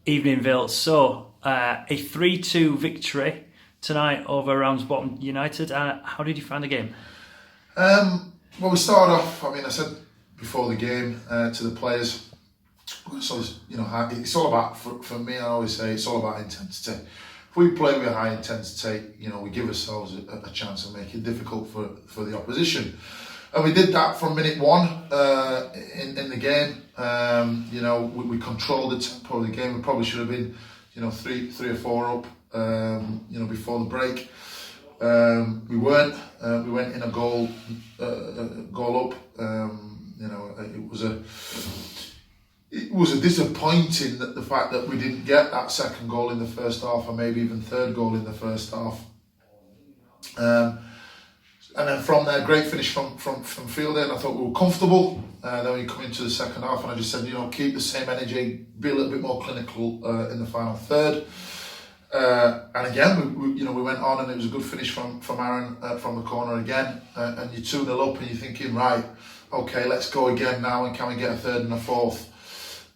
Evening, Vill. So, a 3-2 victory tonight over Ramsbottom United. How did you find the game? Well, we started off, I said before the game to the players, so it's all about, for me, I always say, it's all about intensity. If we play with high intensity, we give ourselves a chance and make it difficult for the opposition. And we did that from minute one in the game. We controlled the tempo of the game. We probably should have been, 3 or 4 up, before the break. We weren't. We went in a goal up. It was a disappointing that the fact that we didn't get that second goal in the first half, or maybe even third goal in the first half. And then from there, great finish from Fielder, and I thought we were comfortable. Then we come into the second half, and I just said, keep the same energy, be a little bit more clinical in the final third. And again, we went on, and it was a good finish from Aaron from the corner again. And you're 2-0 up, and you're thinking, right, okay, let's go again now, and can we get a third and a fourth?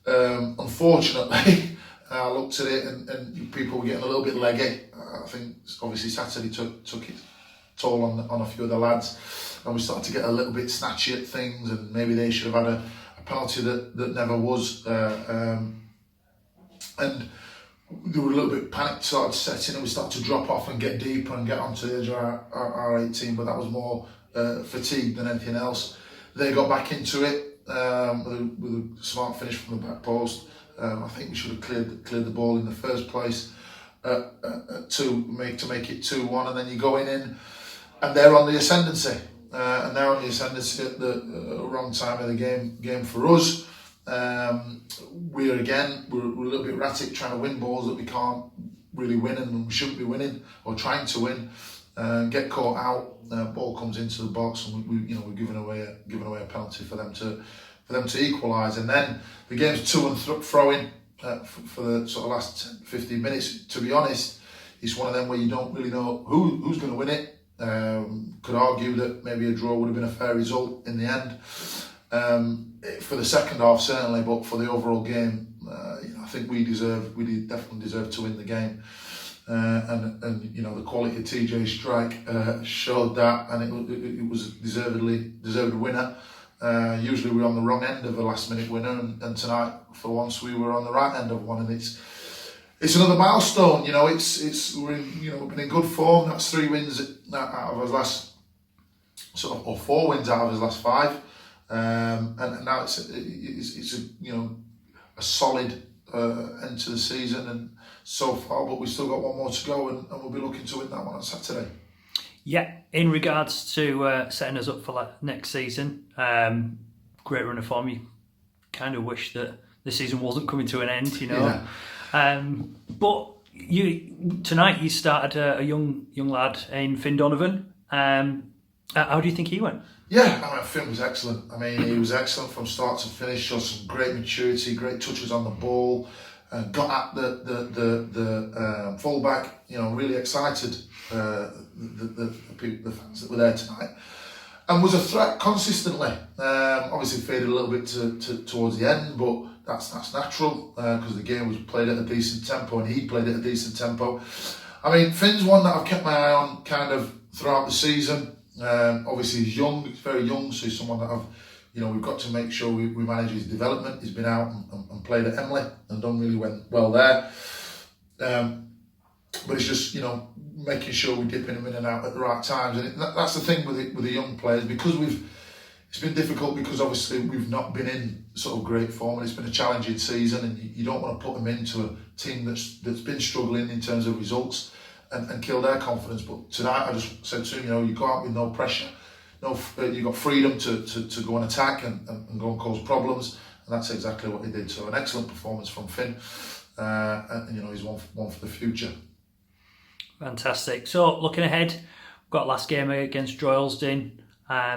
Unfortunately, I looked at it, and people were getting a little bit leggy. I think obviously Saturday took it toll on a few of the lads, and we started to get a little bit snatchy at things, and maybe they should have had a penalty that never was, and they were a little bit panicked, started setting, and we started to drop off and get deeper and get onto the edge of our 18, but that was more fatigue than anything else. They got back into it with a smart finish from the back post. I think we should have cleared the ball in the first place to make it 2-1, and then you go in and they're on the ascendancy, at the wrong time of the game for us. We're a little bit erratic, trying to win balls that we can't really win, and we shouldn't be winning or trying to win. Get caught out, ball comes into the box, and we're giving away a penalty for them to equalise, and then the game's to and throwing for the sort of last 10-15 minutes. To be honest, it's one of them where you don't really know who's going to win it. Could argue that maybe a draw would have been a fair result in the end. For the second half certainly, but for the overall game, I think we definitely deserve to win the game. And the quality of TJ's strike showed that, and it was deserved winner. Usually we're on the wrong end of a last minute winner, and tonight for once we were on the right end of one, and it's another milestone. We've been in good form. That's 3 wins out of his last or 4 wins out of his last 5, and now it's a solid end to the season and so far. But we've still got one more to go, and we'll be looking to win that one on Saturday. Yeah, in regards to setting us up for next season, great run of form. You kind of wish that the season wasn't coming to an end, Yeah. But tonight you started a young lad in Donovan. How do you think he went? Yeah, Finn was excellent. He was excellent from start to finish. Showed some great maturity, great touches on the ball, and got at the fullback. Really excited the fans that were there tonight, and was a threat consistently. Obviously faded a little bit towards the end, but that's natural because the game was played at a decent tempo, and he played at a decent tempo. Finn's one that I've kept my eye on kind of throughout the season. Obviously he's young, he's very young, so he's someone that we've got to make sure we manage his development. He's been out and played at Emily and done really well there. But it's just, making sure we're dipping him in and out at the right times. And that's the thing with the young players, because it's been difficult because obviously we've not been in sort of great form, and it's been a challenging season, and you don't want to put them into a team that's been struggling in terms of results and kill their confidence. But tonight I just said to him, you go out with no pressure, you've got freedom to go and attack and go and cause problems, and that's exactly what he did. So an excellent performance from Finn, and he's one for the future. Fantastic. So looking ahead, we've got last game against Droylsden. How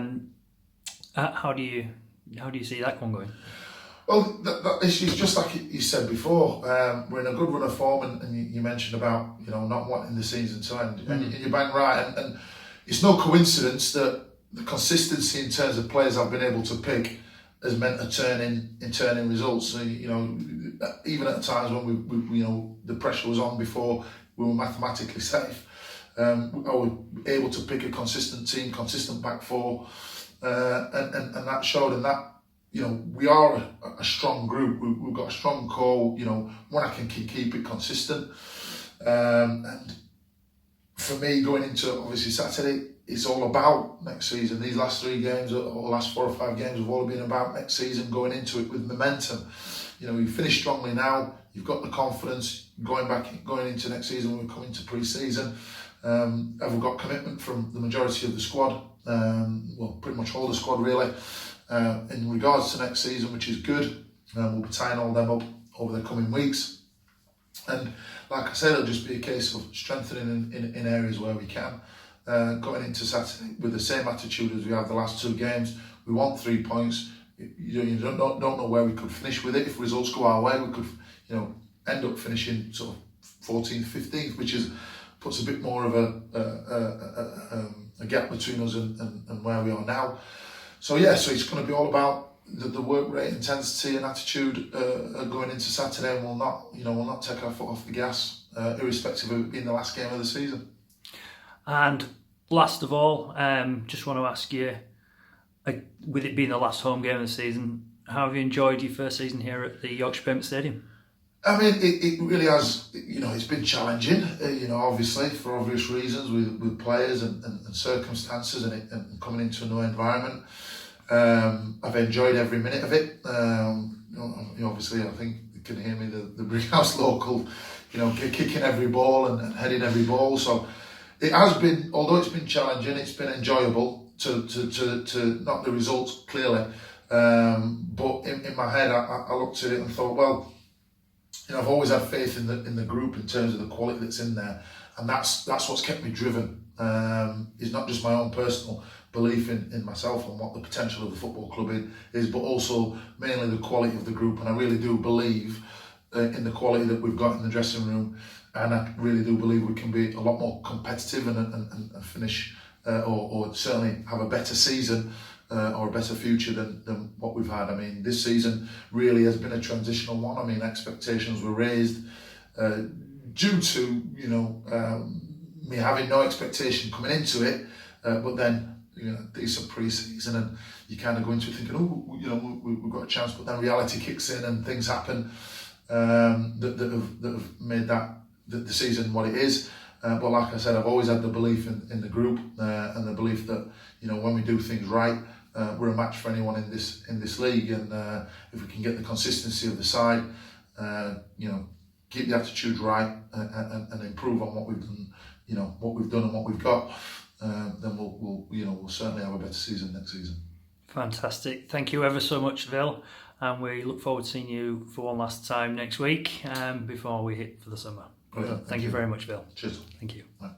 do you see that one going? Well, it's just like you said before. We're in a good run of form, and you mentioned about not wanting the season to end, and you're bang right. And it's no coincidence that the consistency in terms of players I've been able to pick has meant a turning results. So, you know, even at times when we you know, the pressure was on before we were mathematically safe, I was able to pick a consistent team, consistent back four, and that showed. And that, you know, we are a strong group. We've got a strong core. You know, when I can keep it consistent. And for me, going into obviously Saturday, it's all about next season. These last 3 games, or last 4 or 5 games, have all been about next season, going into it with momentum. You know, we finished strongly now. You've got the confidence going into next season. We're coming to pre-season. Have we got commitment from the majority of the squad? Well, pretty much all the squad really. In regards to next season, which is good. We'll be tying all them up over the coming weeks. And like I said, it'll just be a case of strengthening in areas where we can. Going into Saturday with the same attitude as we have the last 2 games. We want 3 points. You don't know where we could finish with it. If results go our way, we could, you know, end up finishing sort of 14th, 15th, which puts a bit more of a gap between us and where we are now. So yeah, so it's going to be all about the work rate, intensity, and attitude going into Saturday, and we'll not take our foot off the gas, irrespective of it being the last game of the season. And last of all, just want to ask you, with it being the last home game of the season, how have you enjoyed your first season here at the Yorkshire Payment Stadium? I mean, it really has, you know, it's been challenging, you know, obviously for obvious reasons with players and circumstances and coming into a new environment. I've enjoyed every minute of it. You know, obviously, I think you can hear me, the Brighouse local, you know, kicking every ball and heading every ball. So it has been, although it's been challenging, it's been enjoyable to not the results clearly. But in my head, I looked at it and thought, well, you know, I've always had faith in the group in terms of the quality that's in there, and that's what's kept me driven. It's not just my own personal belief in myself and what the potential of the football club is, but also mainly the quality of the group. And I really do believe in the quality that we've got in the dressing room, and I really do believe we can be a lot more competitive and finish or certainly have a better season or a better future than what we've had. I mean, this season really has been a transitional one. I mean, expectations were raised due to, you know, me having no expectation coming into it, but then, you know, decent pre-season, and you kind of go into it thinking, oh, you know, we've got a chance, but then reality kicks in and things happen that have made the season what it is. But like I said, I've always had the belief in the group and the belief that, you know, when we do things right, we're a match for anyone in this league, and if we can get the consistency of the side, you know, keep the attitude right and improve on what we've done, you know, what we've done and what we've got, then we'll certainly have a better season next season. Fantastic. Thank you ever so much, Vill, and we look forward to seeing you for one last time next week before we hit for the summer. Brilliant. Thank you very much, Vill. Cheers. Thank you. Right.